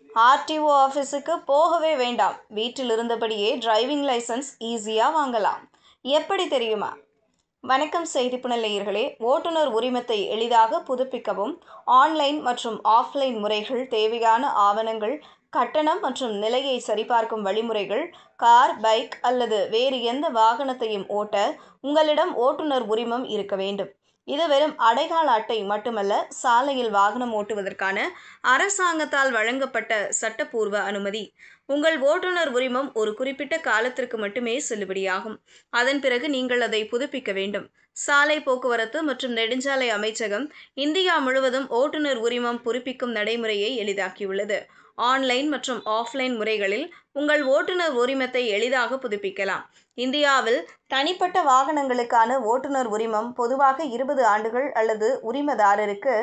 RTO ஆஃபீஸுக்கு போகவே வேண்டாம். வீட்டில் இருந்தபடியே டிரைவிங் லைசன்ஸ் ஈஸியாக வாங்கலாம். எப்படி தெரியுமா? வணக்கம் செய்திப்புணல் நேயர்களே. ஓட்டுநர் உரிமத்தை எளிதாக புதுப்பிக்கவும் ஆன்லைன் மற்றும் ஆஃப்லைன் முறைகள், தேவையான ஆவணங்கள், கட்டணம் மற்றும் நிலையை சரிபார்க்கும் வழிமுறைகள். கார், பைக் அல்லது வேறு எந்த வாகனத்தையும் ஓட்ட உங்களிடம் ஓட்டுநர் உரிமம் இருக்க வேண்டும். இது வெறும் அடையாள அட்டை மட்டுமல்ல, சாலையில் வாகனம் ஓட்டுவதற்கான அரசாங்கத்தால் வழங்கப்பட்ட சட்டப்பூர்வ அனுமதி. உங்கள் ஓட்டுநர் உரிமம் ஒரு குறிப்பிட்ட காலத்திற்கு மட்டுமே செல்லுபடியாகும். அதன் பிறகு நீங்கள் அதை புதுப்பிக்க வேண்டும். சாலை போக்குவரத்து மற்றும் நெடுஞ்சாலை அமைச்சகம் இந்தியா முழுவதும் ஓட்டுநர் உரிமம் புதுப்பிக்கும் நடைமுறையை எளிதாக்கியுள்ளது. ஆன்லைன் மற்றும் ஆஃப்லைன் முறைகளில் உங்கள் ஓட்டுநர் உரிமத்தை எளிதாக புதுப்பிக்கலாம். இந்தியாவில் தனிப்பட்ட வாகனங்களுக்கான ஓட்டுநர் உரிமம் பொதுவாக 20 ஆண்டுகள் அல்லது உரிமதாரருக்கு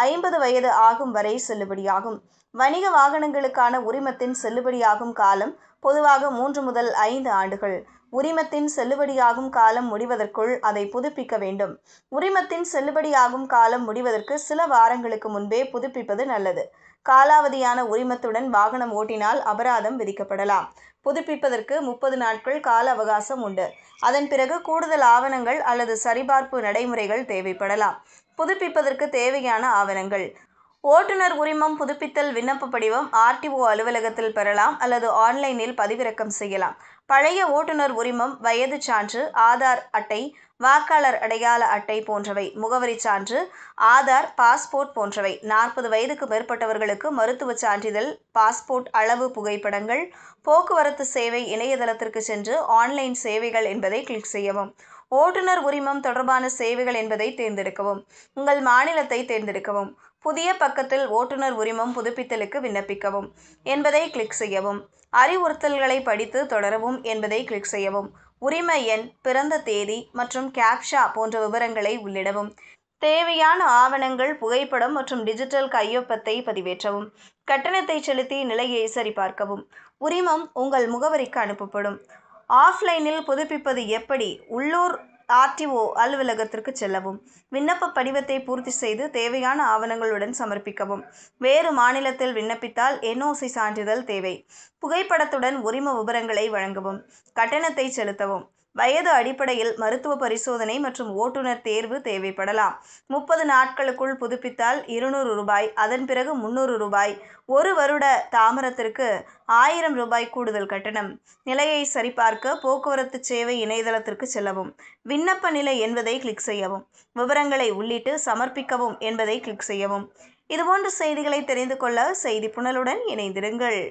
50 வயது ஆகும் வரை செல்லுபடியாகும். வணிக வாகனங்களுக்கான உரிமத்தின் செல்லுபடியாகும் காலம் பொதுவாக 3 முதல் 5 ஆண்டுகள். உரிமத்தின் செல்லுபடியாகும் காலம் முடிவதற்குள் அதை புதுப்பிக்க வேண்டும். உரிமத்தின் செல்லுபடியாகும் காலம் முடிவதற்கு சில வாரங்களுக்கு முன்பே புதுப்பிப்பது நல்லது. காலாவதியான உரிமத்துடன் வாகனம் ஓட்டினால் அபராதம் விதிக்கப்படலாம். புதுப்பிப்பதற்கு 30 நாட்கள் கால அவகாசம் உண்டு. அதன் பிறகு கூடுதல் ஆவணங்கள் அல்லது சரிபார்ப்பு நடைமுறைகள் தேவைப்படலாம். புதுப்பிப்பதற்கு தேவையான ஆவணங்கள்: ஓட்டுநர் உரிமம் புதுப்பித்தல் விண்ணப்ப படிவம் ஆர்டிஓ அலுவலகத்தில் பெறலாம் அல்லது ஆன்லைனில் பதிவிறக்கம் செய்யலாம். பழைய ஓட்டுநர் உரிமம், வயது சான்று, ஆதார் அட்டை, வாக்காளர் அடையாள அட்டை போன்றவை. முகவரி சான்று, ஆதார், பாஸ்போர்ட் போன்றவை. 40 வயதுக்கு மேற்பட்டவர்களுக்கு மருத்துவ சான்றிதழ், பாஸ்போர்ட் அளவு புகைப்படங்கள். போக்குவரத்து சேவை இணையதளத்திற்கு சென்று ஆன்லைன் சேவைகள் என்பதை கிளிக் செய்யவும். ஓட்டுநர் உரிமம் தொடர்பான சேவைகள் என்பதை தேர்ந்தெடுக்கவும். உங்கள் மாநிலத்தை தேர்ந்தெடுக்கவும். புதிய பக்கத்தில் ஓட்டுநர் உரிமம் புதுப்பித்தலுக்கு விண்ணப்பிக்கவும் என்பதை கிளிக் செய்யவும். அறிவுறுத்தல்களை படித்து தொடரவும் என்பதை கிளிக் செய்யவும். உரிம எண், பிறந்த தேதி மற்றும் கேப்ஷா போன்ற விவரங்களை உள்ளிடவும். தேவையான ஆவணங்கள், புகைப்படம் மற்றும் டிஜிட்டல் கையொப்பத்தை பதிவேற்றவும். கட்டணத்தை செலுத்தி நிலையை சரிபார்க்கவும். உரிமம் உங்கள் முகவரிக்கு அனுப்பப்படும். ஆஃப்லைனில் புதுப்பிப்பது எப்படி? உள்ளூர் ஆர்டிஓ அலுவலகத்திற்கு செல்லவும். விண்ணப்ப படிவத்தை பூர்த்தி செய்து தேவையான ஆவணங்களுடன் சமர்ப்பிக்கவும். வேறு மாநிலத்தில் விண்ணப்பித்தால் என்ஓசி சான்றிதழ் தேவை. புகைப்படத்துடன் உரிம விவரங்களை வழங்கவும். கட்டணத்தை செலுத்தவும். வயது அடிப்படையில் மருத்துவ பரிசோதனை மற்றும் ஓட்டுநர் தேர்வு தேவைப்படலாம். 30 நாட்களுக்குள் புதுப்பித்தால் ரூ. 200, அதன் பிறகு ரூ. 300. 1 வருட தாமதத்திற்கு ரூ. 1000 கூடுதல் கட்டணம். நிலையை சரிபார்க்க போக்குவரத்து சேவை இணையதளத்திற்கு செல்லவும். விண்ணப்ப நிலை என்பதை கிளிக் செய்யவும். விவரங்களை உள்ளிட்டு சமர்ப்பிக்கவும் என்பதை கிளிக் செய்யவும். இதுபோன்ற செய்திகளை தெரிந்து கொள்ள செய்தி புனலுடன் இணைந்திருங்கள்.